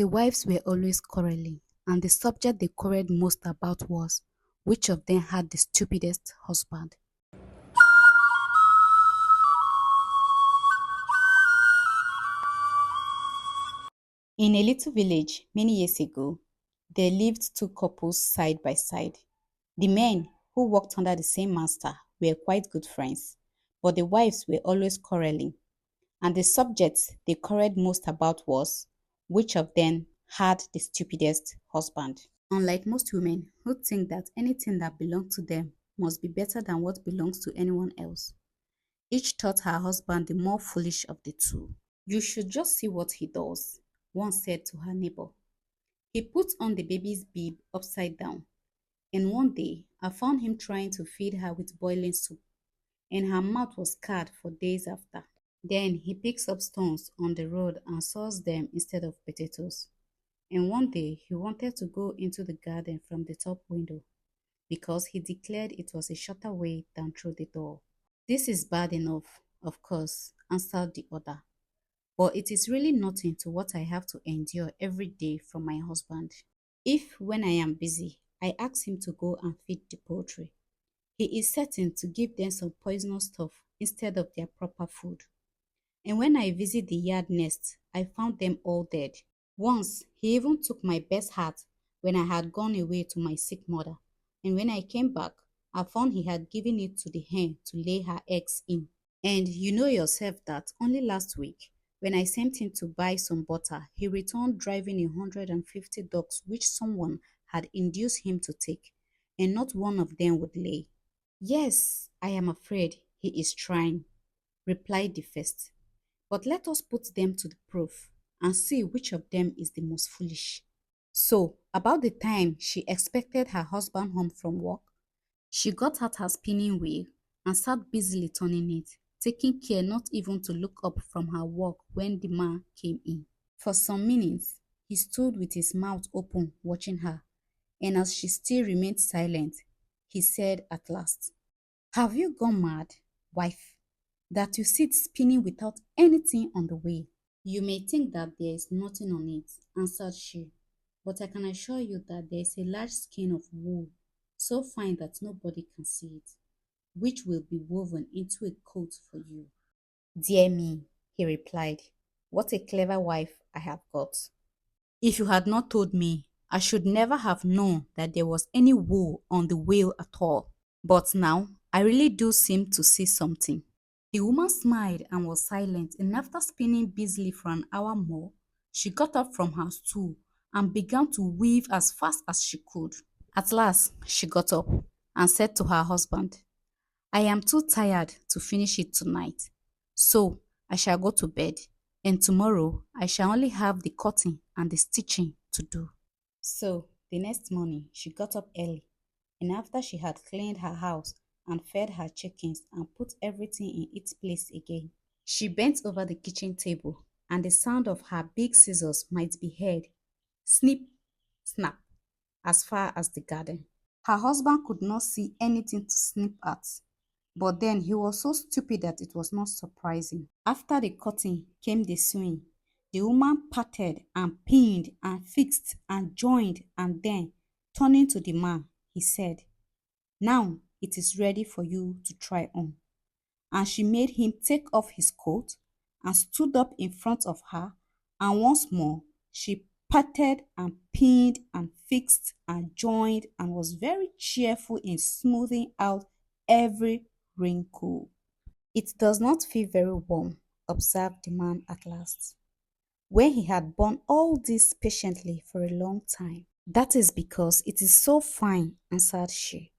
The wives were always quarreling, and the subject they quarreled most about was which of them had the stupidest husband. In a little village many years ago, there lived two couples side by side. The men who worked under the same master were quite good friends, but the wives were always quarreling, and the subject they quarreled most about was which of them had the stupidest husband. Unlike most women who think that anything that belongs to them must be better than what belongs to anyone else, each thought her husband the more foolish of the two. You should just see what he does, one said to her neighbor. He puts on the baby's bib upside down, and one day I found him trying to feed her with boiling soup, and her mouth was scarred for days after. Then he picks up stones on the road and saws them instead of potatoes. And one day he wanted to go into the garden from the top window because he declared it was a shorter way than through the door. This is bad enough, of course, answered the other, but it is really nothing to what I have to endure every day from my husband. If, when I am busy, I ask him to go and feed the poultry, he is certain to give them some poisonous stuff instead of their proper food. And when I visit the yard nests, I found them all dead. Once, he even took my best hat when I had gone away to my sick mother, and when I came back, I found he had given it to the hen to lay her eggs in. And you know yourself that only last week, when I sent him to buy some butter, he returned driving 150 ducks which someone had induced him to take, and not one of them would lay. Yes, I am afraid he is trying, replied the first. But let us put them to the proof and see which of them is the most foolish. So, about the time she expected her husband home from work, she got out her spinning wheel and sat busily turning it, taking care not even to look up from her work when the man came in. For some minutes, he stood with his mouth open watching her, and as she still remained silent, he said at last, "Have you gone mad, wife, that you sit spinning without anything on the wheel?" "You may think that there is nothing on it," answered she, "but I can assure you that there is a large skein of wool, so fine that nobody can see it, which will be woven into a coat for you." "Dear me," he replied, "what a clever wife I have got. If you had not told me, I should never have known that there was any wool on the wheel at all. But now, I really do seem to see something." The woman smiled and was silent, and after spinning busily for an hour more, she got up from her stool and began to weave as fast as she could. At last, she got up and said to her husband, "I am too tired to finish it tonight, so I shall go to bed, and tomorrow I shall only have the cutting and the stitching to do." So, the next morning, she got up early, and after she had cleaned her house and fed her chickens and put everything in its place again, she bent over the kitchen table, and the sound of her big scissors might be heard, snip, snap, as far as the garden. Her husband could not see anything to snip at, but then he was so stupid that it was not surprising. After the cutting came the sewing. The woman parted and pinned and fixed and joined, and then, turning to the man, he said, "Now it is ready for you to try on." And she made him take off his coat and stood up in front of her, and once more she parted and pinned and fixed and joined and was very cheerful in smoothing out every wrinkle. "It does not feel very warm," observed the man at last, when he had borne all this patiently for a long time. "That is because it is so fine," answered she.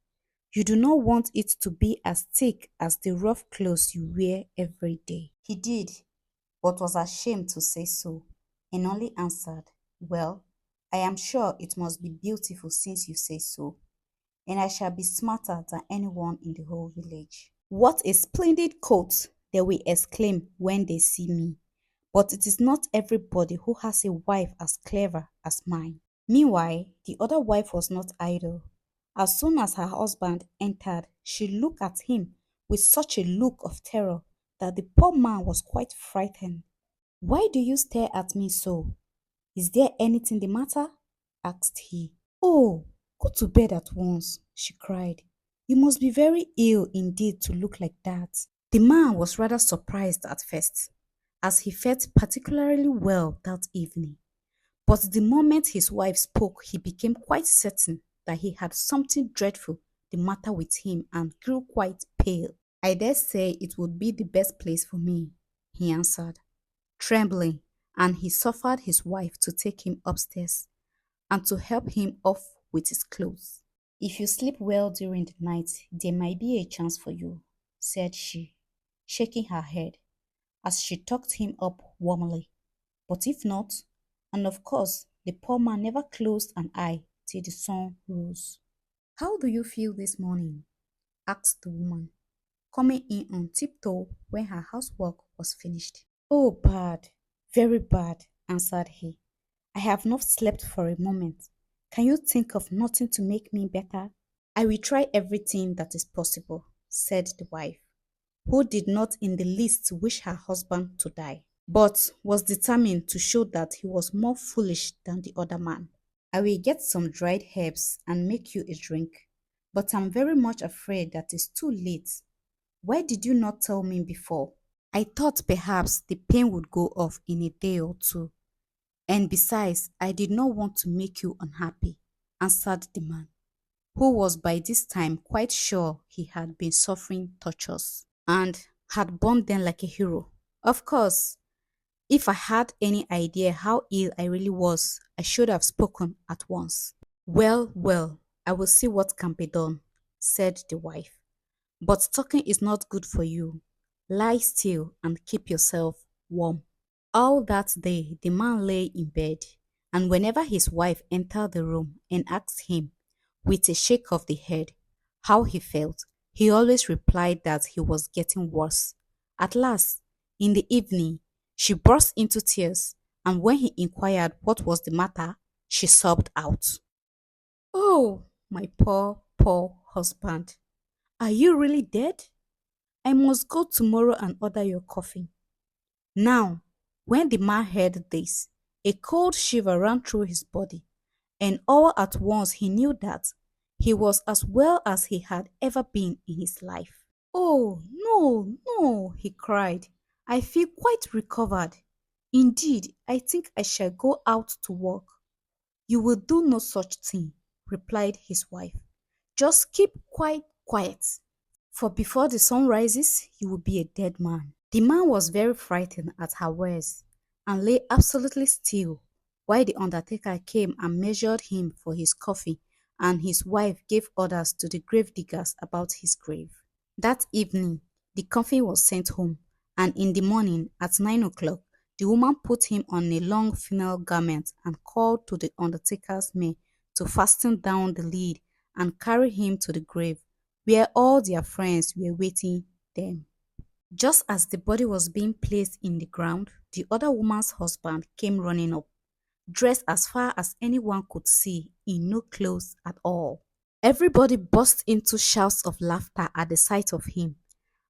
"You do not want it to be as thick as the rough clothes you wear every day." He did, but was ashamed to say so, and only answered, "Well, I am sure it must be beautiful since you say so, and I shall be smarter than anyone in the whole village." "What a splendid coat!" they will exclaim when they see me. "But it is not everybody who has a wife as clever as mine." Meanwhile, the other wife was not idle. As soon as her husband entered, she looked at him with such a look of terror that the poor man was quite frightened. "Why do you stare at me so?" "Is there anything the matter?" asked he. "Oh, go to bed at once," she cried. "You must be very ill indeed to look like that." The man was rather surprised at first, as he felt particularly well that evening. But the moment his wife spoke, he became quite certain that he had something dreadful the matter with him and grew quite pale. "I dare say it would be the best place for me," he answered, trembling, and he suffered his wife to take him upstairs and to help him off with his clothes. "If you sleep well during the night, there might be a chance for you," said she, shaking her head as she tucked him up warmly. "But if not, and of course the poor man never closed an eye till the sun rose." "How do you feel this morning?" asked the woman, coming in on tiptoe when her housework was finished. "Oh, bad, very bad," answered he. "I have not slept for a moment. Can you think of nothing to make me better?" "I will try everything that is possible," said the wife, who did not in the least wish her husband to die, but was determined to show that he was more foolish than the other man. "I will get some dried herbs and make you a drink, but I'm very much afraid that it's too late. Why did you not tell me before?" "I thought perhaps the pain would go off in a day or two. And besides, I did not want to make you unhappy," answered the man, who was by this time quite sure he had been suffering tortures and had borne them like a hero. "Of course, if I had any idea how ill I really was, I should have spoken at once." "Well, well, I will see what can be done," said the wife. "But talking is not good for you. Lie still and keep yourself warm." All that day the man lay in bed, and whenever his wife entered the room and asked him, with a shake of the head, how he felt, he always replied that he was getting worse. At last, in the evening, she burst into tears, and when he inquired what was the matter, she sobbed out, "Oh, my poor, poor husband, are you really dead? I must go tomorrow and order your coffin." Now, when the man heard this, a cold shiver ran through his body, and all at once he knew that he was as well as he had ever been in his life. "Oh, no, no," he cried. "I feel quite recovered. Indeed, I think I shall go out to work." "You will do no such thing," replied his wife. "Just keep quite quiet, for before the sun rises, you will be a dead man." The man was very frightened at her words and lay absolutely still while the undertaker came and measured him for his coffin, and his wife gave orders to the grave diggers about his grave. That evening, the coffin was sent home, and in the morning at 9 o'clock, the woman put him on a long funeral garment and called to the undertaker's men to fasten down the lid and carry him to the grave, where all their friends were waiting them. Just as the body was being placed in the ground, the other woman's husband came running up, dressed as far as anyone could see in no clothes at all. Everybody burst into shouts of laughter at the sight of him,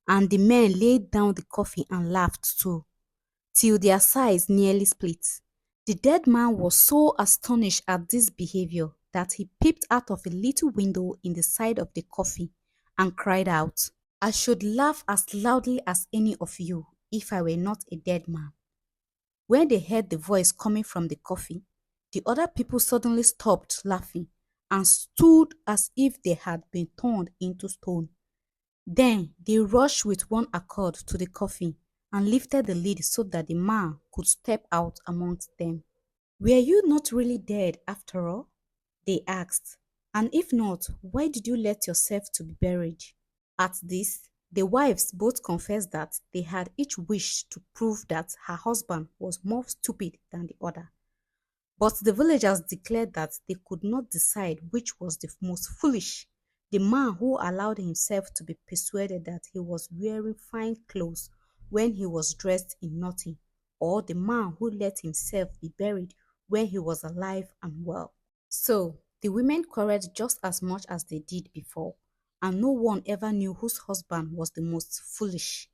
and the men laid down the coffin and laughed too, till their sides nearly split. The dead man was so astonished at this behavior that he peeped out of a little window in the side of the coffin and cried out, "I should laugh as loudly as any of you if I were not a dead man." When they heard the voice coming from the coffin, the other people suddenly stopped laughing and stood as if they had been turned into stone. Then they rushed with one accord to the coffin and lifted the lid so that the man could step out amongst them. "Were you not really dead after all?" they asked. "And if not, why did you let yourself to be buried?" At this, the wives both confessed that they had each wished to prove that her husband was more stupid than the other. But the villagers declared that they could not decide which was the most foolish, the man who allowed himself to be persuaded that he was wearing fine clothes when he was dressed in nothing, or the man who let himself be buried when he was alive and well. So the women quarreled just as much as they did before, and no one ever knew whose husband was the most foolish.